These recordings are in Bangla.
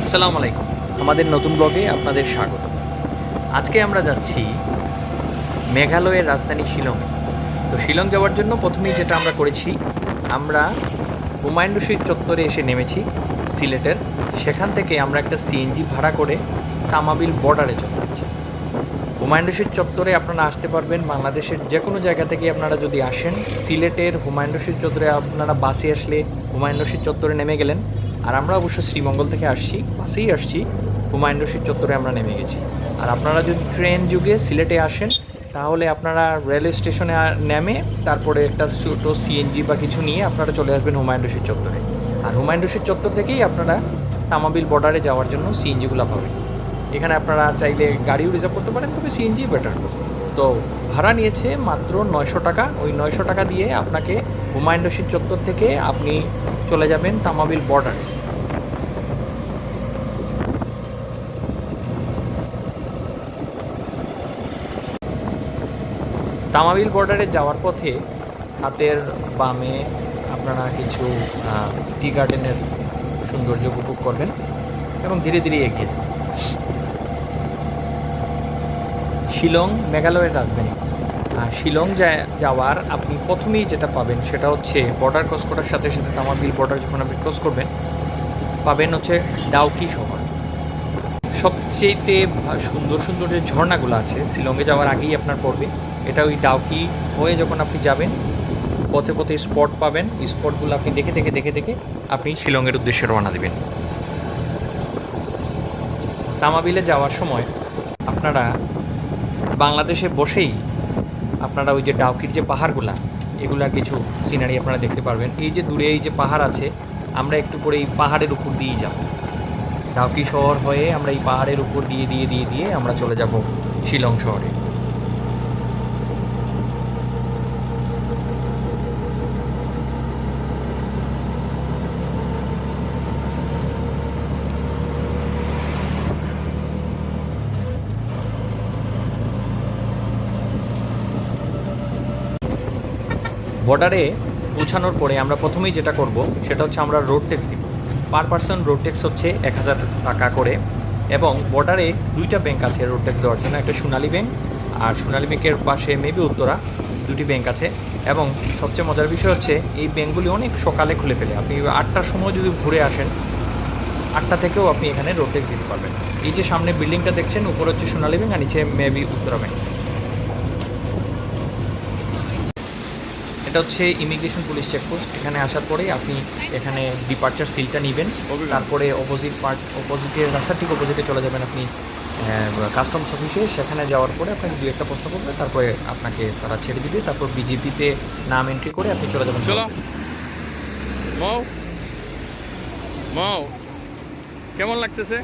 আসসালামু আলাইকুম। আমাদের নতুন ব্লগে আপনাদের স্বাগত। আজকে আমরা যাচ্ছি মেঘালয়ের রাজধানী শিলংয়ে। তো শিলং যাওয়ার জন্য প্রথমেই যেটা আমরা করেছি, আমরা হুমায়ুন রশিদ চত্বরে এসে নেমেছি সিলেটের। সেখান থেকে আমরা একটা সিএনজি ভাড়া করে তামাবিল বর্ডারে চলে যাচ্ছি। হুমায়ুন রশিদ চত্বরে আপনারা আসতে পারবেন বাংলাদেশের যে কোনো জায়গা থেকে। আপনারা যদি আসেন সিলেটের হুমায়ুন রশিদ চত্বরে, আপনারা বাসে আসলে হুমায়ুন রশিদ চত্বরে নেমে গেলেন। আর আমরা অবশ্য শ্রীমঙ্গল থেকে আসছি, বাসেই আসছি, হুমায়ুন রশিদ চত্বরে আমরা নেমে গেছি। আর আপনারা যদি ট্রেন যুগে সিলেটে আসেন তাহলে আপনারা রেলওয়ে স্টেশনে নেমে তারপরে একটা ছোটো সিএনজি বা কিছু নিয়ে আপনারা চলে আসবেন হুমায়ুন রশিদ চত্বরে। আর হুমায়ুন রশিদ চত্বর থেকেই আপনারা তামাবিল বর্ডারে যাওয়ার জন্য সিএনজিগুলো পাবেন। এখানে আপনারা চাইলে গাড়িও রিজার্ভ করতে পারেন, তবে সিএনজি বেটার। তো ভাড়া নিয়েছে মাত্র 900 টাকা। ওই 900 টাকা দিয়ে আপনাকে হুমায়ুন রশিদ চত্বর থেকে আপনি চলে যাবেন তামাবিল বর্ডারে। তামাবিল বর্ডারে যাওয়ার পথে হাতের বামে আপনারা কিছু টি গার্ডেনের সৌন্দর্য উপভোগ করবেন এবং ধীরে ধীরে এগিয়ে যাবেন। শিলং মেঘালয়ের রাজধানী। আর শিলং যাওয়ার আপনি প্রথমেই যেটা পাবেন সেটা হচ্ছে বর্ডার ক্রস করার সাথে সাথে তামাবিল বর্ডার যখন আপনি ক্রস করবেন পাবেন হচ্ছে ডাউকি শহর। সবচেয়েতে সুন্দর সুন্দর যে ঝর্ণাগুলো আছে শিলংয়ে যাওয়ার আগেই আপনার পড়বে। এটা ওই ডাউকি হয়ে যখন আপনি যাবেন পথে পথে স্পট পাবেন, স্পটগুলো আপনি দেখে দেখে দেখে দেখে আপনি শিলংয়ের উদ্দেশ্যে রওনা দেবেন। তামাবিলে যাওয়ার সময় আপনারা বাংলাদেশে বসেই আপনারা ওই যে ডাউকির যে পাহাড়গুলা, এগুলার কিছু সিনারি আপনারা দেখতে পারবেন। এই যে দূরে এই যে পাহাড় আছে, আমরা একটু করে এই পাহাড়ের উপর দিয়েই যাব। ডাউকি শহর হয়ে আমরা এই পাহাড়ের উপর দিয়ে দিয়ে দিয়ে দিয়ে আমরা চলে যাব শিলং শহরে। বর্ডারে পৌঁছানোর পরে আমরা প্রথমেই যেটা করব সেটা হচ্ছে আমরা রোড ট্যাক্স দিব। পার পারসন রোড ট্যাক্স হচ্ছে 1000 টাকা করে। এবং বর্ডারে দুইটা ব্যাংক আছে রোড ট্যাক্স দেওয়ার জন্য, একটা সোনালী ব্যাংক আর সোনালী ব্যাংকের পাশে মেবি উত্তরা, দুটি ব্যাংক আছে। এবং সবচেয়ে মজার বিষয় হচ্ছে এই ব্যাংকগুলি অনেক সকালে খুলে ফেলে। আপনি 8টার সময় যদি ঘুরে আসেন 8টা থেকেও আপনি এখানে রোড ট্যাক্স দিতে পারবেন। এই যে সামনে বিল্ডিংটা দেখছেন, উপরে হচ্ছে সোনালী ব্যাংক আর নিচে মেবি উত্তরা ব্যাংক। এটা হচ্ছে ইমিগ্রেশন পুলিশ চেকপোস্ট। এখানে আসার পরেই আপনি এখানে ডিপার্চার সিলটা নেবেন, তারপরে অপোজিটের রাস্তার ঠিক অপোজিটে চলে যাবেন আপনি কাস্টমস অফিসে। সেখানে যাওয়ার পরে আপনাকে দু একটা প্রশ্ন করবে, তারপরে আপনাকে তারা ছেড়ে দিবে। তারপর বিজেপিতে নাম এন্ট্রি করে আপনি চলে যাবেন। কেমন লাগতেছে?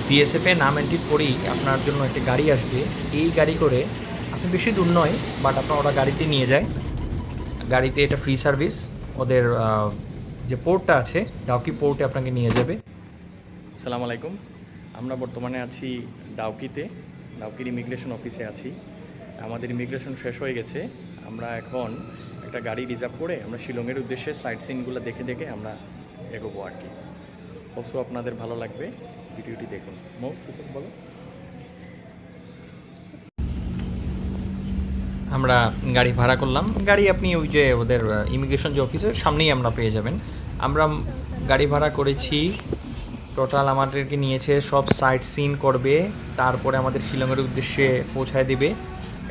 বিএসএফে নাম এন্ট্রি করেই আপনার জন্য একটা গাড়ি আসবে। এই গাড়ি করে আপনি বেশি দূর নয়, বাট আপনার ওরা গাড়িতে নিয়ে যায়। গাড়িতে এটা ফ্রি সার্ভিস। ওদের যে পোর্টটা আছে ডাউকি পোর্টে আপনাকে নিয়ে যাবে। আসসালামু আলাইকুম। আমরা বর্তমানে আছি ডাউকিতে, ডাউকির ইমিগ্রেশন অফিসে আছি। আমাদের ইমিগ্রেশন শেষ হয়ে গেছে। আমরা এখন একটা গাড়ি রিজার্ভ করে আমরা শিলংয়ের উদ্দেশ্যে সাইট সিনগুলো দেখে দেখে আমরা এগোবো আর কি। অবশ্য আপনাদের ভালো লাগবে, ভিডিওটি দেখুন। কিছু বলো। আমরা গাড়ি ভাড়া করলাম। গাড়ি আপনি ওই যে ওদের ইমিগ্রেশন যে অফিসের সামনেই আমরা পেয়ে যাবেন। আমরা গাড়ি ভাড়া করেছি, টোটাল আমাদেরকে নিয়েছে, সব সাইট সিন করবে, তারপরে আমাদের শিলংয়ের উদ্দেশ্যে পৌঁছায় দেবে।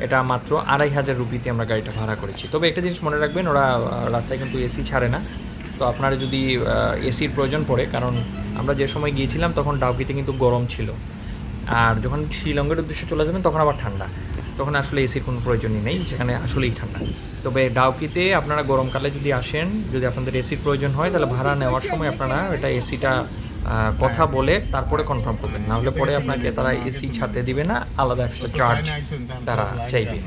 এটা মাত্র 2500 রুপিতে আমরা গাড়িটা ভাড়া করেছি। তবে একটা জিনিস মনে রাখবেন, ওরা রাস্তায় কিন্তু এসি ছাড়ে না। তো আপনারা যদি এসির প্রয়োজন পড়ে, কারণ আমরা যে সময় গিয়েছিলাম তখন ডাউকিতে কিন্তু গরম ছিল, আর যখন শিলংয়ের উদ্দেশ্যে চলে যাবেন তখন আবার ঠান্ডা। তখন আসলে এসির কোনো প্রয়োজনই নেই, সেখানে আসলেই ঠান্ডা। তবে ডাউকিতে আপনারা গরমকালে যদি আসেন, যদি আপনাদের এসির প্রয়োজন হয় তাহলে ভাড়া নেওয়ার সময় আপনারা এটা এসিটা কথা বলে তারপরে কনফার্ম করবেন, না হলে পরে আপনাকে তারা এসি ছাড়তে দিবে না, আলাদা এক্সট্রা চার্জ তারা চাইবে।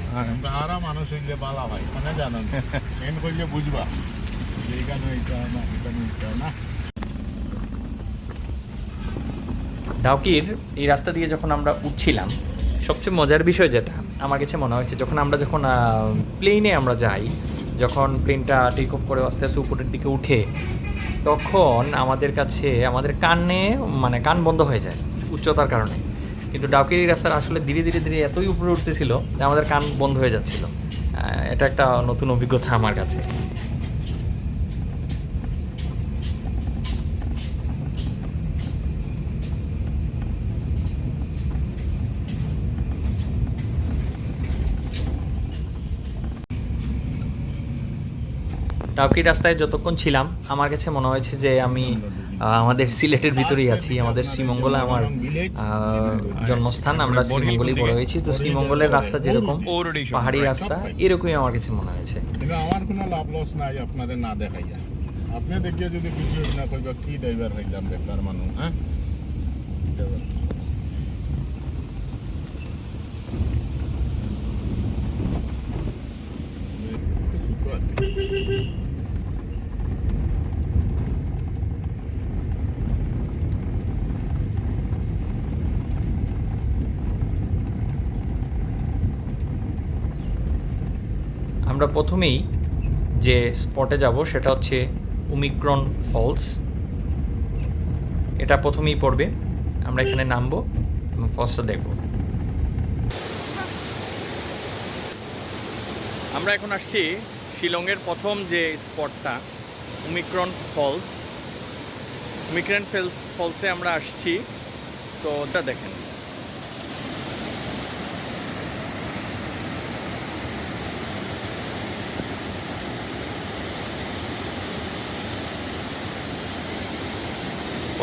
ডাউকির এই রাস্তা দিয়ে যখন আমরা উঠছিলাম সবচেয়ে মজার বিষয় যেটা আমার কাছে মনে হয়েছে, যখন প্লেনে আমরা যাই, যখন প্লেনটা টেক অফ করে আস্তে আস্তে উপরের দিকে উঠে, তখন আমাদের কাছে আমাদের কান বন্ধ হয়ে যায় উচ্চতার কারণে। কিন্তু ডাউকিরি রাস্তার আসলে ধীরে ধীরে ধীরে এতই উপরে উঠতেছিল যে আমাদের কান বন্ধ হয়ে যাচ্ছিল। এটা একটা নতুন অভিজ্ঞতা আমার কাছে। ডাউকি রাস্তায় যতক্ষণ ছিলাম আমার কাছে মনে হয়েছে যে আমি আমাদের সিলেটের ভিতরেই আছি। আমাদের শ্রীমঙ্গলে আমার জন্মস্থান, আমরা শ্রীমঙ্গলেই বড় হয়েছি। তো শ্রীমঙ্গলের রাস্তা যেরকম পাহাড়ি রাস্তা, এরকমই আমার কাছে মনে হয়েছে। কিন্তু আমার কোনো লাভ লস নাই আপনাদের না দেখাইয়া। আপনি দেখিয়ে যদি খুশি হই না করবে কি ড্রাইভার হইলাম বেকার মানুষ। হ্যাঁ আমরা প্রথমেই যে স্পটে যাব সেটা হচ্ছে ওমিক্রন ফলস। এটা প্রথমেই পড়বে, আমরা এখানে নামবো এবং ফলসটা দেখব। আমরা এখন আসছি শিলংয়ের প্রথম যে স্পটটা ওমিক্রন ফলস। ওমিক্রন ফলসে আমরা আসছি, তো ওটা দেখেন।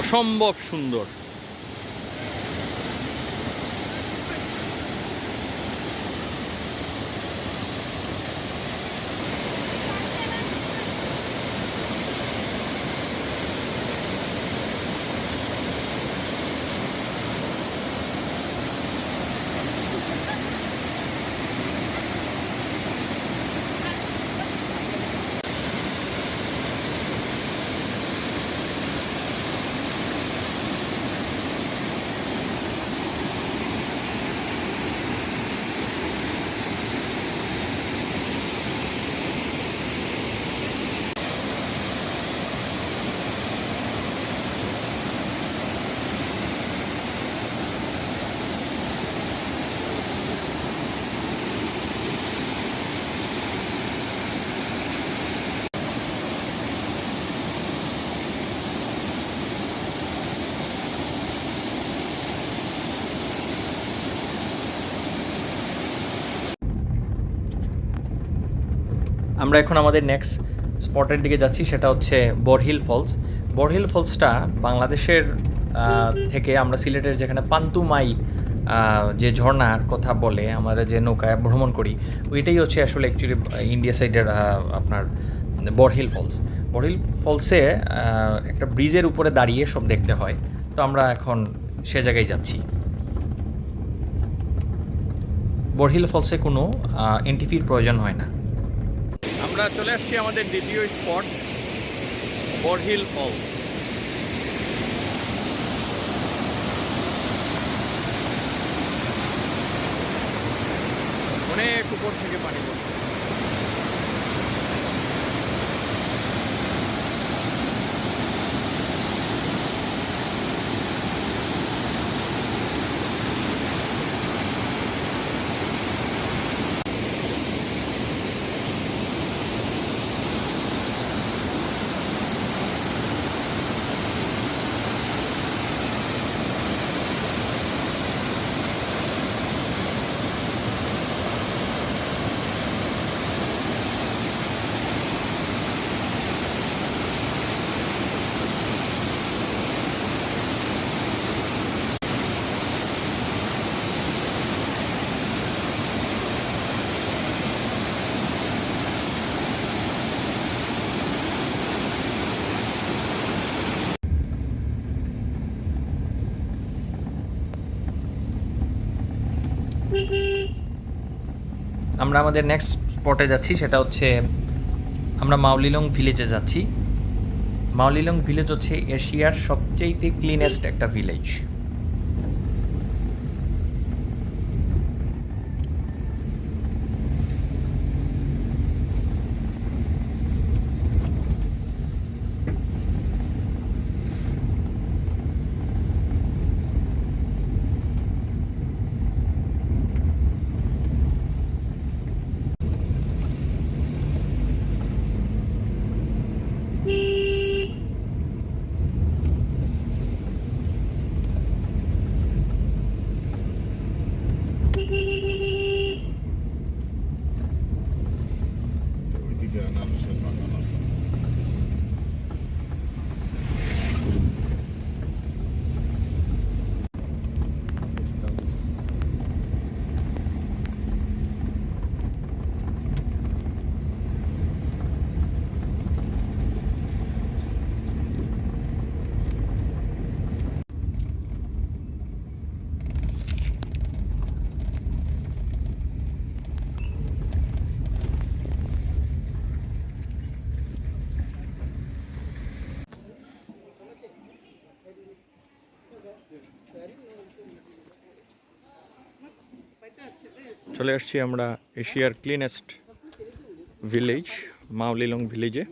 অসম্ভব সুন্দর। আমরা এখন আমাদের নেক্সট স্পটের দিকে যাচ্ছি, সেটা হচ্ছে বরহিল ফলস। বরহিল ফলসটা বাংলাদেশের থেকে আমরা সিলেটের যেখানে পান্তুমাই যে ঝর্ণার কথা বলে আমরা যে নৌকায় ভ্রমণ করি, ওইটাই হচ্ছে আসলে অ্যাকচুয়ালি ইন্ডিয়া সাইডের আপনার বরহিল ফলস। বরহিল ফলসে একটা ব্রিজের উপরে দাঁড়িয়ে সব দেখতে হয়। তো আমরা এখন সে জায়গায় যাচ্ছি। বরহিল ফলসে কোনো এন্ট্রি ফির প্রয়োজন হয় না। আমরা চলে আসছি আমাদের দ্বিতীয় স্পট বরহিল ফলস। অনেক উপর থেকে পানি পড়ছে। আমরা আমাদের নেক্সট স্পটে যাচ্ছি, সেটা হচ্ছে আমরা মাউলিলং ভিলেজে যাচ্ছি। মাউলিলং ভিলেজ হচ্ছে এশিয়ার সবচেয়ে ক্লিনেস্ট একটা ভিলেজ। চলে আসছি আমরা এশিয়ার ক্লিনেস্ট ভিলেজ মাওলিলং ভিলেজে।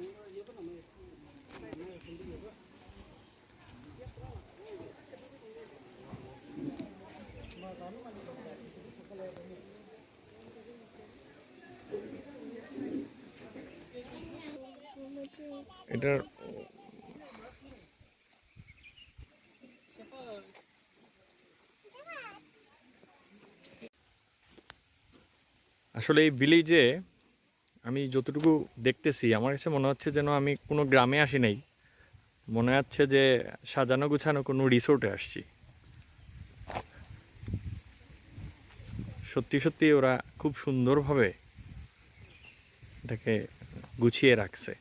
এটার আসলে এই ভিলেজে আমি যতটুকু দেখতেছি আমার কাছে মনে হচ্ছে যেন আমি কোনো গ্রামে আসি নাই, মনে হচ্ছে যে সাজানো গুছানো কোনো রিসোর্টে আসছি। সত্যি সত্যি ওরা খুব সুন্দরভাবে এটাকে গুছিয়ে রাখছে,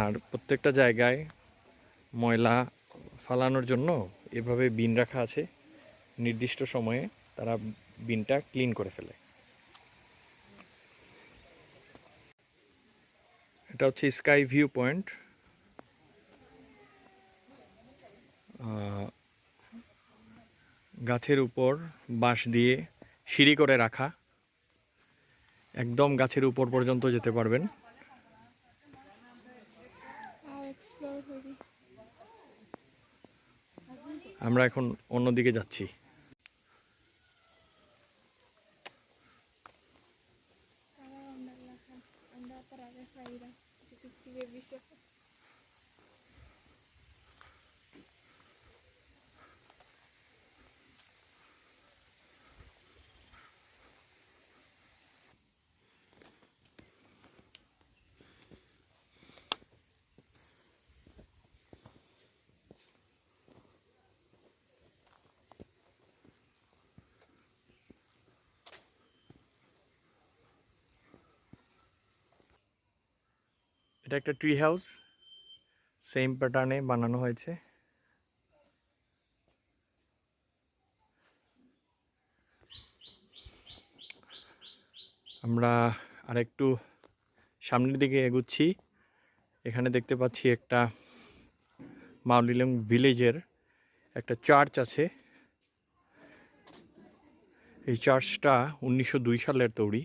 আর প্রত্যেকটা জায়গায় ময়লা ফালানোর জন্য এভাবে বিন রাখা আছে। নির্দিষ্ট সময়ে তারা বিনটা ক্লিন করে ফেলে। এটা হচ্ছে স্কাই ভিউ পয়েন্ট। গাছের উপর বাঁশ দিয়ে সিঁড়ি করে রাখা, একদম গাছের উপর পর্যন্ত যেতে পারবেন। আমরা এখন অন্যদিকে যাচ্ছি। এটা একটা ট্রি হাউস, সেম প্যাটার্নে বানানো হয়েছে। আমরা আরেকটু সামনের দিকে এগুচ্ছি। এখানে দেখতে পাচ্ছি একটা মাওলিলং ভিলেজের একটা চার্চ আছে। এই চার্চটা 1902 সালের তৈরি।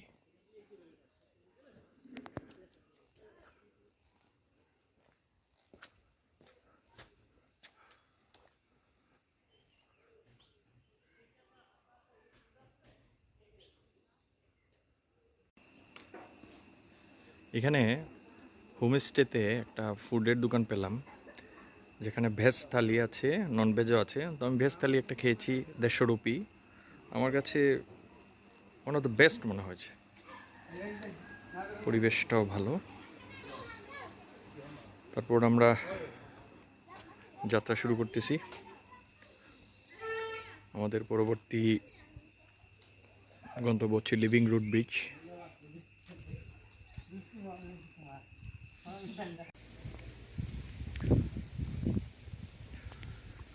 এখানে হোমস্টেতে একটা ফুডের দোকান পেলাম, যেখানে ভেজ থালি আছে, নন ভেজও আছে। তো আমি ভেজ থালি একটা খেয়েছি, 150 রুপি। আমার কাছে ওয়ান অফ দ্য বেস্ট মনে হয়েছে। পরিবেশটাও ভালো। তারপর আমরা যাত্রা শুরু করতেছি। আমাদের পরবর্তী গন্তব্য হচ্ছে লিভিং রুট ব্রিজ।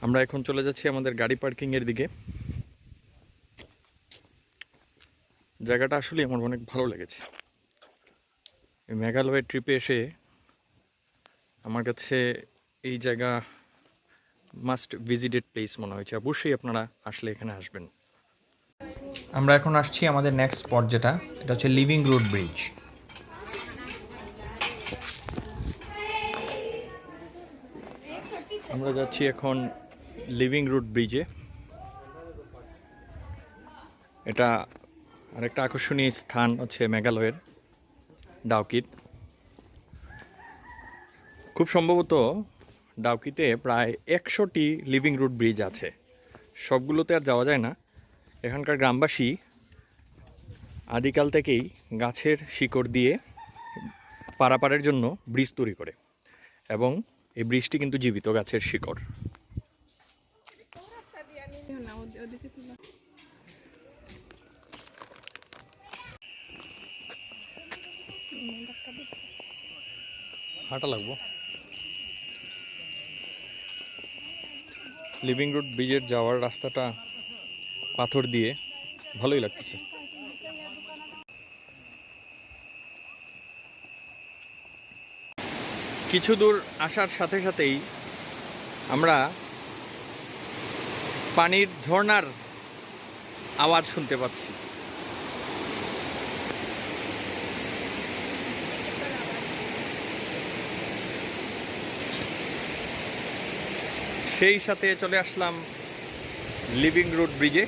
আমরা এখন চলে যাচ্ছি আমাদের গাড়ি পার্কিংয়ের দিকে। জায়গাটা আসলে আমার অনেক ভালো লেগেছে। এই মেঘালয়ের ট্রিপে এসে আমার কাছে এই জায়গা মাস্ট ভিজিটেড প্লেস মনে হয়েছে। অবশ্যই আপনারা আসলে এখানে আসবেন। আমরা এখন আসছি আমাদের নেক্সট স্পট, যেটা এটা হচ্ছে লিভিং রুট ব্রিজ। আমরা যাচ্ছি এখন লিভিং রুট ব্রিজে। এটা আরেকটা আকর্ষণীয় স্থান হচ্ছে মেঘালয়ের ডাউকিত। খুব সম্ভবত ডাউকিতে প্রায় 100টি লিভিং রুট ব্রিজ আছে। সবগুলোতে আর যাওয়া যায় না। এখানকার গ্রামবাসী আদিকাল থেকেই গাছের শিকড় দিয়ে পারাপারের জন্য ব্রিজ তৈরি করে, এবং এই ব্রিজটি কিন্তু জীবিত গাছের শিকড়। হাঁটা লাগবো। লিভিং রুট ব্রিজের যাওয়ার রাস্তাটা পাথর দিয়ে, ভালোই লাগতেছে। কিছু দূর আসার সাথে সাথেই আমরা পানির ঝর্ণার আওয়াজ শুনতে পাচ্ছি। সেই সাথে চলে আসলাম লিভিং রোড ব্রিজে।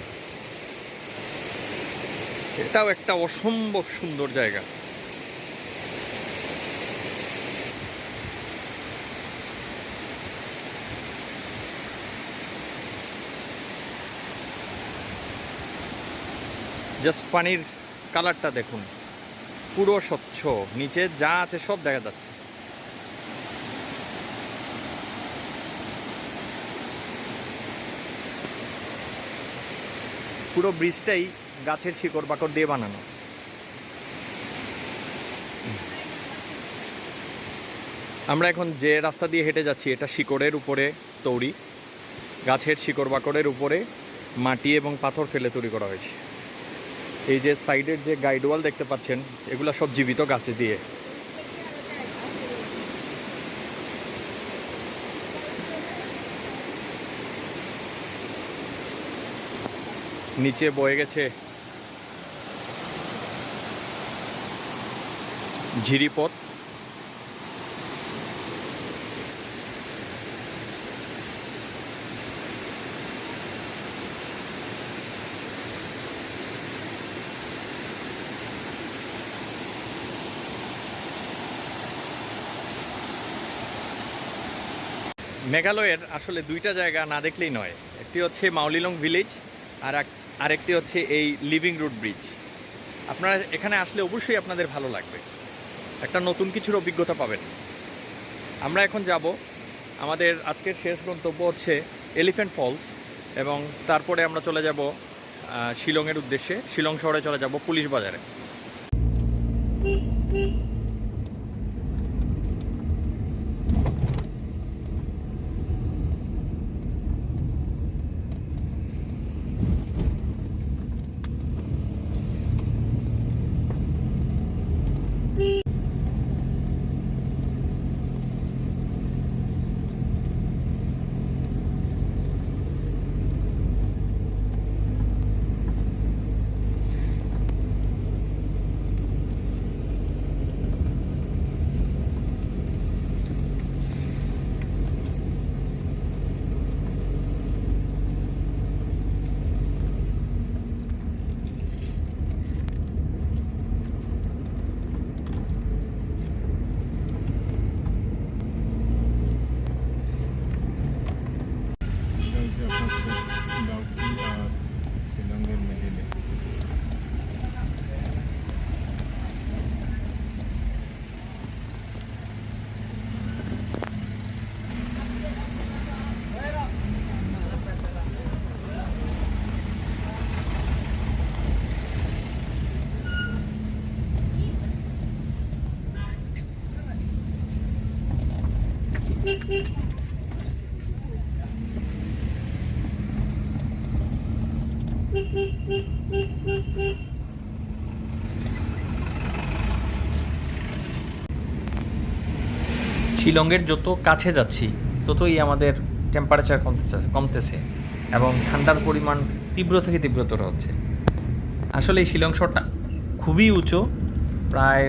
এটাও একটা অসম্ভব সুন্দর জায়গা। জাস্ট পানির কালারটা দেখুন, পুরো স্বচ্ছ, নিচে যা আছে সব দেখা যাচ্ছে। পুরো ব্রিজটাই গাছের শিকড় বাকড় দিয়ে বানানো। আমরা এখন যে রাস্তা দিয়ে হেঁটে যাচ্ছি এটা শিকড়ের উপরে তৈরি, গাছের শিকড় বাকড়ের উপরে মাটি এবং পাথর ফেলে তৈরি করা হয়েছে। এই যে সাইডের যে গাইড ওয়াল দেখতে পাচ্ছেন, এগুলা সব জীবিত গাছে দিয়ে। নিচে বয়ে গেছে ঝিরিপথ। মেঘালয়ের আসলে দুইটা জায়গা না দেখলেই নয়, একটি হচ্ছে মাউলিলং ভিলেজ আরেকটি হচ্ছে এই লিভিং রুট ব্রিজ। আপনারা এখানে আসলে অবশ্যই আপনাদের ভালো লাগবে, একটা নতুন কিছুর অভিজ্ঞতা পাবেন। আমরা এখন যাব, আমাদের আজকের শেষ গন্তব্য হচ্ছে এলিফ্যান্ট ফলস, এবং তারপরে আমরা চলে যাব শিলংয়ের উদ্দেশ্যে। শিলং শহরে চলে যাব পুলিশ বাজারে। এটা হচ্ছে আপনার ডাউকি আর শিলংয়ের মিডিলে। শিলংয়ের যত কাছে যাচ্ছি ততই আমাদের টেম্পারেচার কমতেছে এবং ঠান্ডার পরিমাণ তীব্র থেকে তীব্রতর হচ্ছে। আসলে এই শিলং শহরটা খুবই উঁচু, প্রায়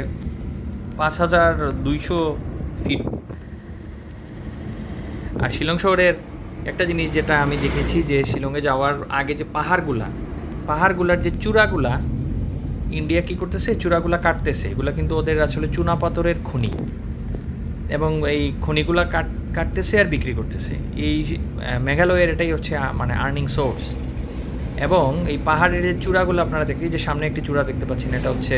5200 ফিট। আর শিলং শহরের একটা জিনিস যেটা আমি দেখেছি, যে শিলংয়ে যাওয়ার আগে যে পাহাড়গুলার যে চূড়াগুলা, ইন্ডিয়া কী করতেছে, চূড়াগুলা কাটতেছে। এগুলা কিন্তু ওদের আসলে চুনা পাথরের খনি, এবং এই খনিগুলা কাটতেছে আর বিক্রি করতেছে। এই মেঘালয়ের এটাই হচ্ছে মানে আর্নিং সোর্স। এবং এই পাহাড়ের যে চূড়াগুলো আপনারা দেখি, যে সামনে একটি চূড়া দেখতে পাচ্ছেন, এটা হচ্ছে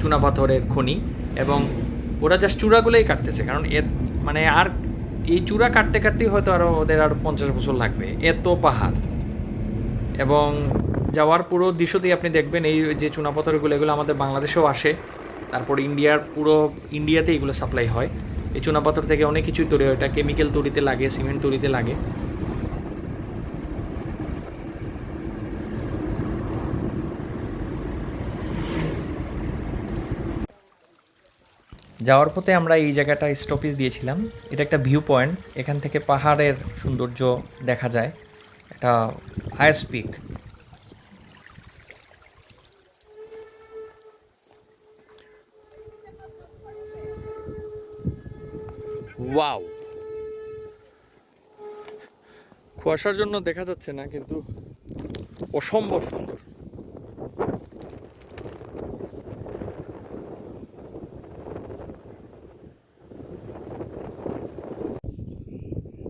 চুনা পাথরের খনি, এবং ওরা জাস্ট চূড়াগুলোই কাটতেছে, কারণ মানে আর এই চূড়া কাটতেই হয়তো ওদের আরও 50 বছর লাগবে, এত পাহাড়। এবং যাওয়ার পুরো দৃশ্যতেই আপনি দেখবেন এই যে চুনা পাথরগুলো, এগুলো আমাদের বাংলাদেশেও আসে, তারপর ইন্ডিয়াতে এগুলো সাপ্লাই হয়। এই চুনাপাথর থেকে অনেক কিছুই তৈরি হয়, এটা কেমিক্যাল তৈরিতে লাগে, সিমেন্ট তৈরিতে লাগে। যাওয়ার পথে আমরা এই জায়গাটা স্টপেজ দিয়েছিলাম। এটা একটা ভিউ পয়েন্ট, এখান থেকে পাহাড়ের সৌন্দর্য দেখা যায়, এটা হাইয়েস্ট পিক। ওয়াও, কুয়াশার জন্য দেখা যাচ্ছে না, কিন্তু অসম্ভব সুন্দর।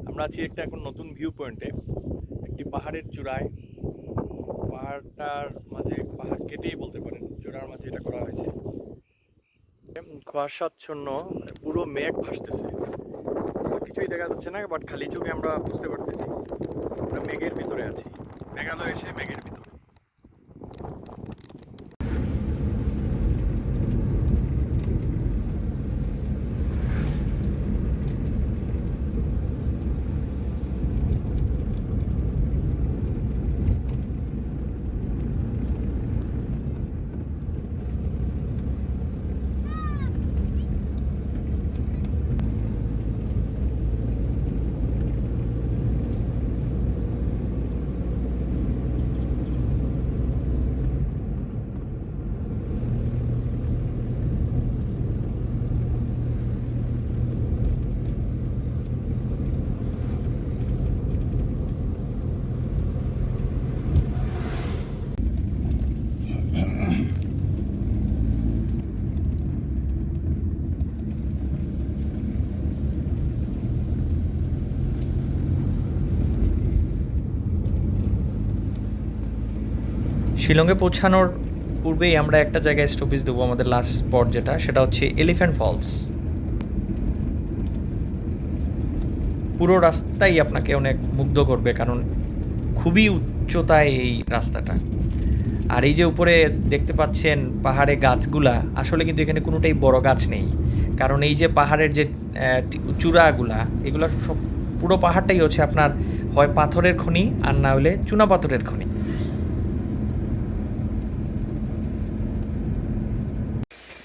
আমরা আছি একটা এখন নতুন ভিউ পয়েন্টে, একটি পাহাড়ের চূড়ায়। পাহাড়টার মাঝে, পাহাড় কেটেই বলতে পারেন, চূড়ার মাঝে এটা করা হয়েছে। কুয়াশাচ্ছন্ন, পুরো মেঘ ভাসতেছে, কিছুই দেখা যাচ্ছে না, বাট খালি চোখে আমরা বুঝতে পারতেছি আমরা মেঘের ভিতরে আছি। মেঘালয় এসে মেঘের ভিতর। শিলংয়ে পৌঁছানোর পূর্বেই আমরা একটা জায়গায় স্টপেজ দেবো, আমাদের লাস্ট স্পট যেটা, সেটা হচ্ছে এলিফ্যান্ট ফলস। পুরো রাস্তাই আপনাকে অনেক মুগ্ধ করবে, কারণ খুবই উচ্চতায় এই রাস্তাটা। আর এই যে উপরে দেখতে পাচ্ছেন পাহাড়ে গাছগুলা, আসলে কিন্তু এখানে কোনোটাই বড় গাছ নেই, কারণ এই যে পাহাড়ের যে চূড়াগুলা, এগুলো সব পুরো পাহাড়টাই হচ্ছে আপনার হয় পাথরের খনি আর না হলে চুনা পাথরের খনি।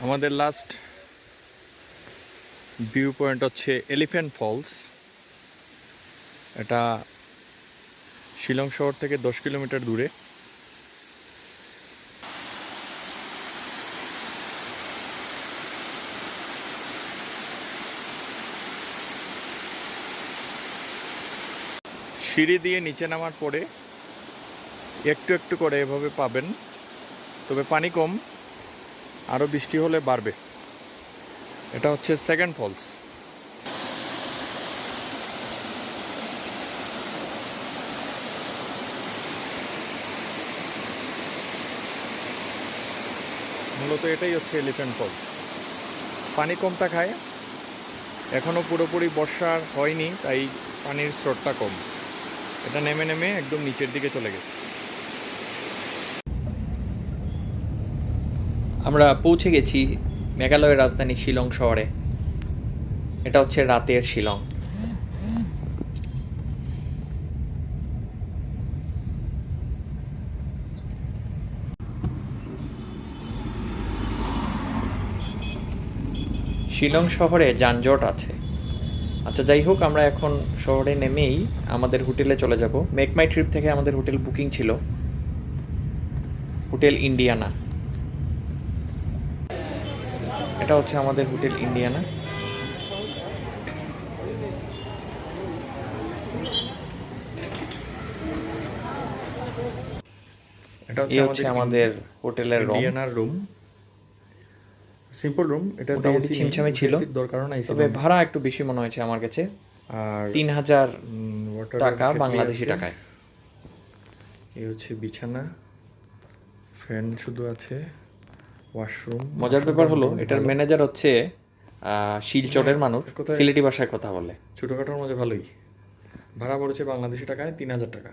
আমাদের লাস্ট ভিউ পয়েন্ট হচ্ছে এলিফ্যান্ট ফলস। এটা শিলং শহর থেকে 10 কিলোমিটার দূরে। সিঁড়ি দিয়ে নিচে নামার পরে একটু একটু করে এভাবে পাবেন, তবে পানি কম, আরও বৃষ্টি হলে বাড়বে। এটা হচ্ছে সেকেন্ড ফলস। মূলত এটাই হচ্ছে এলিফ্যান্ট ফলস। পানি কম থাকায় এখনও পুরোপুরি বর্ষার হয়নি, তাই পানির স্রোতটা কম। এটা নেমে নেমে একদম নিচের দিকে চলে গেছে। আমরা পৌঁছে গেছি মেঘালয়ের রাজধানী শিলং শহরে। এটা হচ্ছে রাতের শিলং। শিলং শহরে যানজট আছে। আচ্ছা, যাই হোক, আমরা এখন শহরে নেমেই আমাদের হোটেলে চলে যাব। মেক মাই ট্রিপ থেকে আমাদের হোটেল বুকিং ছিল হোটেল ইন্ডিয়ানা। এটা হচ্ছে আমাদের হোটেল ইন্ডিয়ানা। এটা এই হচ্ছে আমাদের হোটেলের ইন্ডিয়ানার রুম। Simple room. এটা মোটামুটি ছিমছামে ছিল, দরকার নাই, তবে ভাড়া একটু বেশি মনে হয়েছে আমার কাছে। আর 3000 টাকা বাংলাদেশি টাকায়। এই হচ্ছে বিছানা, ফ্যান শুধু আছে, ওয়াশরুম। মজার ব্যাপার হলো এটার ম্যানেজার হচ্ছে শিলচরের মানুষ, সিলেটি ভাষায় কথা বলে। ছোটোখাটোর মধ্যে ভালোই। ভাড়া পড়েছে বাংলাদেশি টাকায় 3000 টাকা।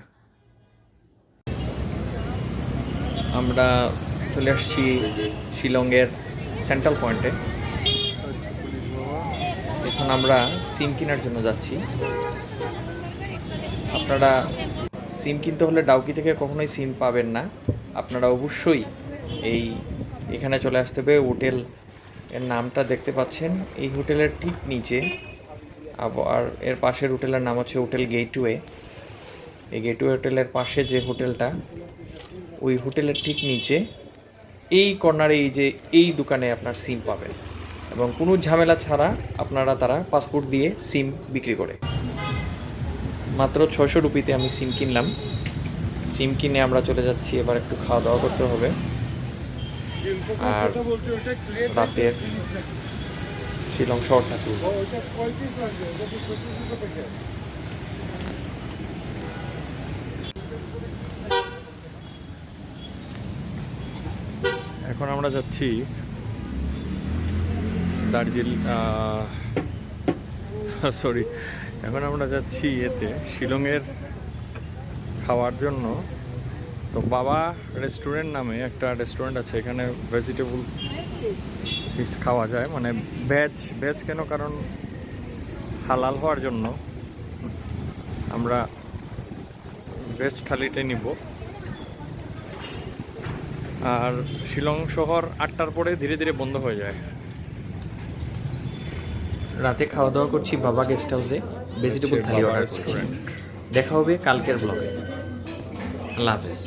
আমরা চলে আসছি শিলংয়ের সেন্ট্রাল পয়েন্টে। এখন আমরা সিম কেনার জন্য যাচ্ছি। আপনারা সিম কিনতে হলে ডাউকি থেকে কখনোই সিম পাবেন না। আপনারা অবশ্যই এখানে চলে আসতে হবে। হোটেল এর নামটা দেখতে পাচ্ছেন, এই হোটেলের ঠিক নিচে, আবার এর পাশের হোটেলের নাম হচ্ছে হোটেল গেটওয়ে। এই গেটওয়ে হোটেলের পাশে যে হোটেলটা, ওই হোটেলের ঠিক নিচে এই কর্নারে এই দোকানে আপনার সিম পাবেন, এবং কোনো ঝামেলা ছাড়া তারা পাসপোর্ট দিয়ে সিম বিক্রি করে। মাত্র 600 রুপিতে আমি সিম কিনলাম। সিম কিনে আমরা চলে যাচ্ছি, এবার একটু খাওয়া দাওয়া করতে হবে। আর রাতের শিলং শহরটা ঘুরবো। এখন আমরা যাচ্ছি দার্জিলিং, সরি, এখন আমরা যাচ্ছি শিলংয়ের খাওয়ার জন্য। তো বাবা রেস্টুরেন্ট নামে একটা রেস্টুরেন্ট আছে, এখানে ভেজিটেবল ফিশ খাওয়া যায়, মানে ভেজ কেন, কারণ হালাল হওয়ার জন্য আমরা ভেজ থালিটাই নিব। আর শিলং শহর 8টার পরে ধীরে ধীরে বন্ধ হয়ে যায়। রাতে খাওয়া দাওয়া করছি বাবা গেস্ট হাউসে, ভেজিটেবল থালি বাবা অর্ডার করছি। রেস্টুরেন্ট। দেখা হবে কালকের ব্লগে। আল্লাহ হাফেজ।